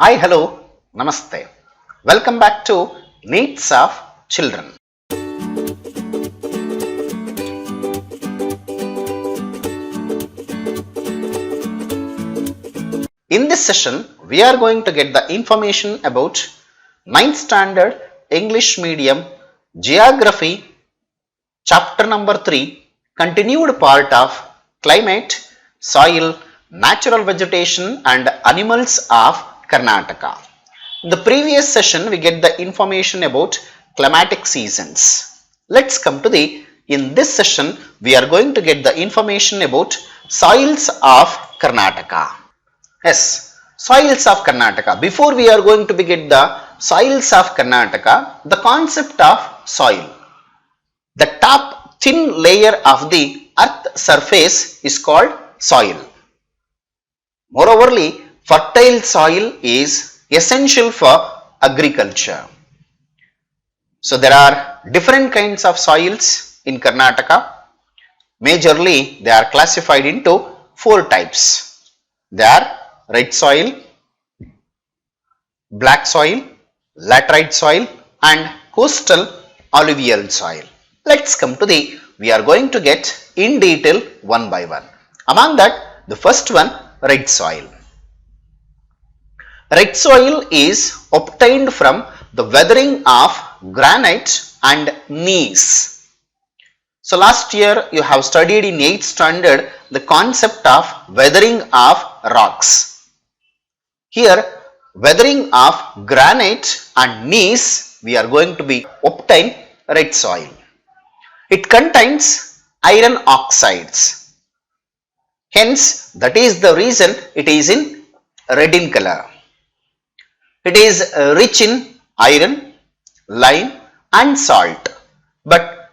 Hi, hello, namaste. Welcome back to Needs of Children. In this session, we are going to get the information about 9th Standard English Medium Geography, Chapter number 3, continued part of Climate, Soil, Natural Vegetation and Animals of Karnataka. In the previous session, we get the information about climatic seasons. Let's come to in this session, we are going to get the information about soils of Karnataka. Yes, soils of Karnataka. Before we are going to get the soils of Karnataka, the concept of soil. The top thin layer of the earth surface is called soil. Moreover, fertile soil is essential for agriculture. So there are different kinds of soils in Karnataka. Majorly they are classified into 4 types. They are red soil, black soil, laterite soil and coastal alluvial soil. Let's come to we are going to get in detail one by one. Among that, the first one, red soil. Red soil is obtained from the weathering of granite and gneiss. So last year you have studied in 8th standard the concept of weathering of rocks. Here weathering of granite and gneiss we are going to obtain red soil. It contains iron oxides. Hence that is the reason it is in red in color. It is rich in iron, lime and salt, but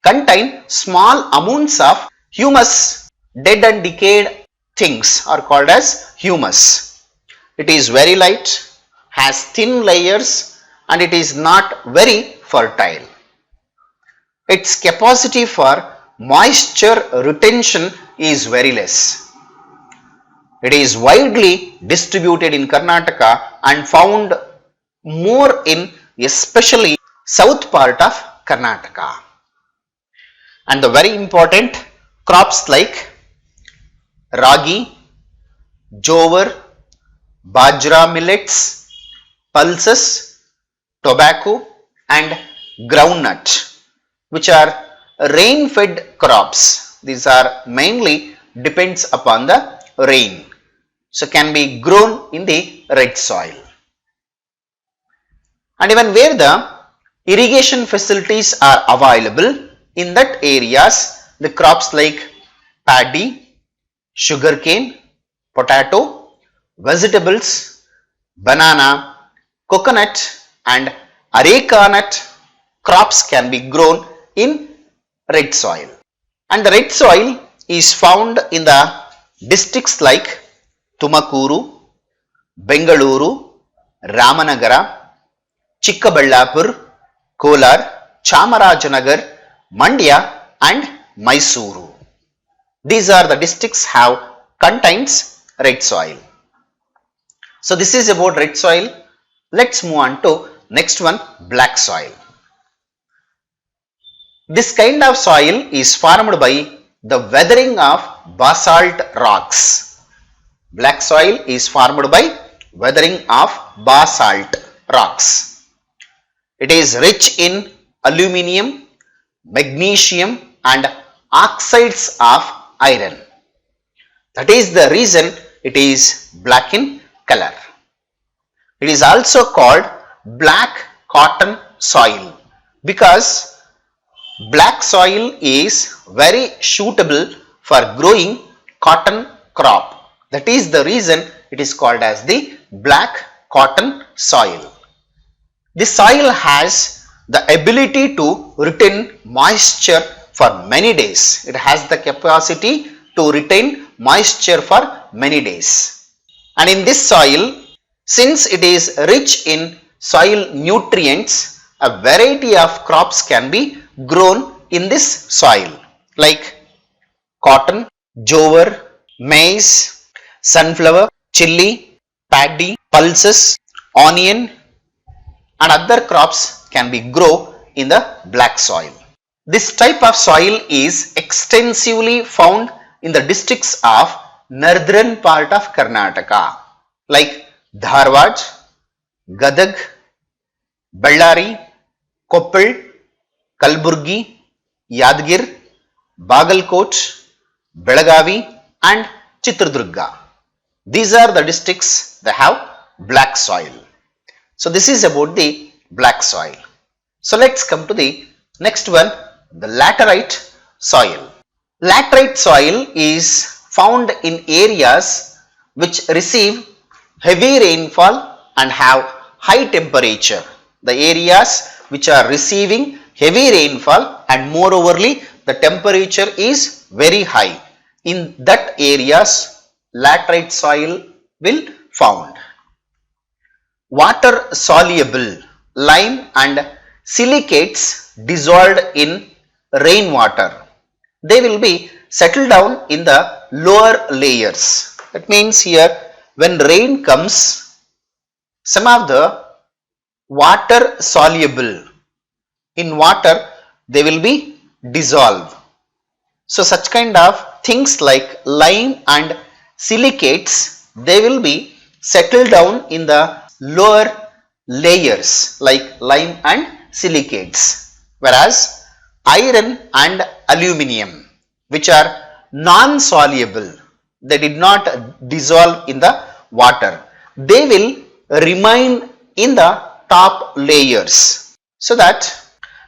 contain small amounts of humus. Dead and decayed things are called as humus. It is very light, has thin layers and it is not very fertile. Its capacity for moisture retention is very less. It is widely distributed in Karnataka and found more in especially south part of Karnataka. And the very important crops like ragi, jowar, bajra millets, pulses, tobacco and groundnut, which are rain fed crops. These are mainly depends upon the rain. So can be grown in the red soil. And even where the irrigation facilities are available, in that areas the crops like paddy, sugarcane, potato, vegetables, banana, coconut and areca nut crops can be grown in red soil. And the red soil is found in the districts like Tumakuru, Bengaluru, Ramanagara, Chikkaballapur, Kolar, Chamarajanagar, Mandya and Mysuru. These are the districts have contains red soil. So this is about red soil. Let's move on to next one, black soil. This kind of soil is formed by the weathering of basalt rocks. Black soil is formed by weathering of basalt rocks. It is rich in aluminium, magnesium and oxides of iron. That is the reason it is black in color. It is also called black cotton soil because black soil is very suitable for growing cotton crop. That is the reason it is called as the black cotton soil. This soil has the ability to retain moisture for many days. It has the capacity to retain moisture for many days. And in this soil, since it is rich in soil nutrients, a variety of crops can be grown in this soil like cotton, jowar, maize, sunflower, chili, paddy, pulses, onion and other crops can be grow in the black soil. This type of soil is extensively found in the districts of northern part of Karnataka like Dharwad, Gadag, Ballari, Koppal, Kalburgi, Yadgir, Bagalkot, Belagavi and Chitradurga. These are the districts that have black soil. So this is about the black soil. So let's come to the next one, the laterite soil. Laterite soil is found in areas which receive heavy rainfall and have high temperature. The areas which are receiving heavy rainfall and moreoverly the temperature is very high. In that areas laterite soil will found. Water soluble lime and silicates dissolved in rainwater. They will be settled down in the lower layers. That means here when rain comes, some of the water soluble in water they will be dissolved. So such kind of things like lime and silicates they will be settled down in the lower layers like lime and silicates, whereas iron and aluminium which are non-soluble, they did not dissolve in the water, they will remain in the top layers, so that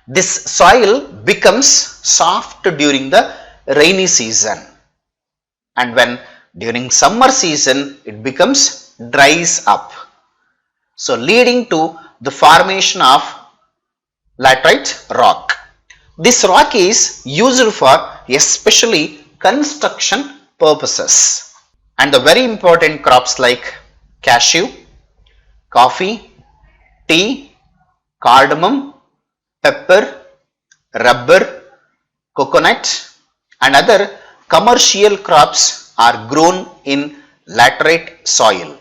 this soil becomes soft during the rainy season, and when during summer season it becomes dries up, so leading to the formation of laterite rock. This rock is used for especially construction purposes, and the very important crops like cashew, coffee, tea, cardamom, pepper, rubber, coconut and other commercial crops are grown in laterite soil,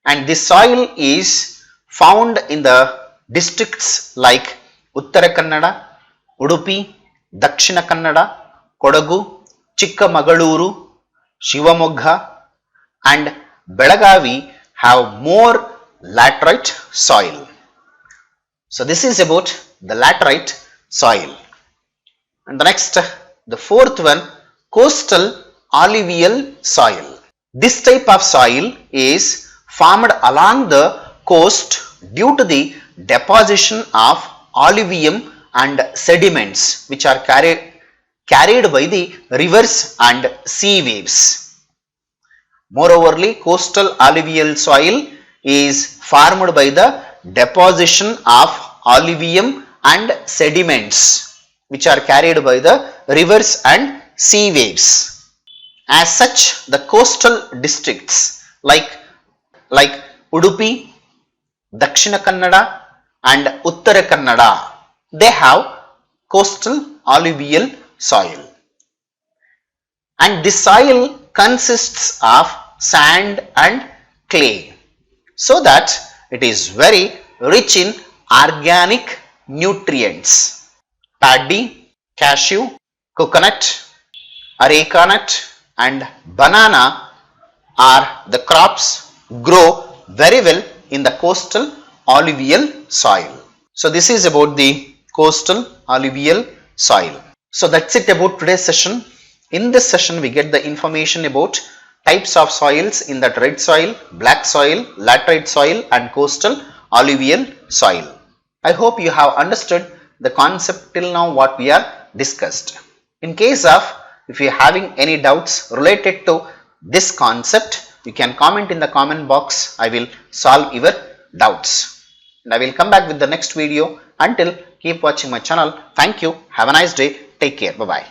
and this soil is found in the districts like Uttara Kannada, Udupi, Dakshina Kannada, Kodagu, Chikkamaluru, Shivamogga and Belagavi have more laterite soil. So this is about the laterite soil. And the next, the fourth one, coastal alluvial soil. This type of soil is formed along the coast due to the deposition of alluvium and sediments which are carried by the rivers and sea waves. Moreoverly, coastal alluvial soil is formed by the deposition of alluvium and sediments which are carried by the rivers and sea waves. As such, the coastal districts like Udupi, Dakshina Kannada and Uttara Kannada, they have coastal alluvial soil, and this soil consists of sand and clay, so that it is very rich in organic nutrients. Paddy, cashew, coconut, areca nut and banana are the crops grow very well in the coastal alluvial soil. So this is about the coastal alluvial soil. So that's it about today's session. In this session we get the information about types of soils in that red soil, black soil, laterite soil and coastal alluvial soil. I hope you have understood the concept till now what we are discussed. In case of if you are having any doubts related to this concept, you can comment in the comment box. I will solve your doubts. And I will come back with the next video. Until, keep watching my channel. Thank you. Have a nice day. Take care. Bye-bye.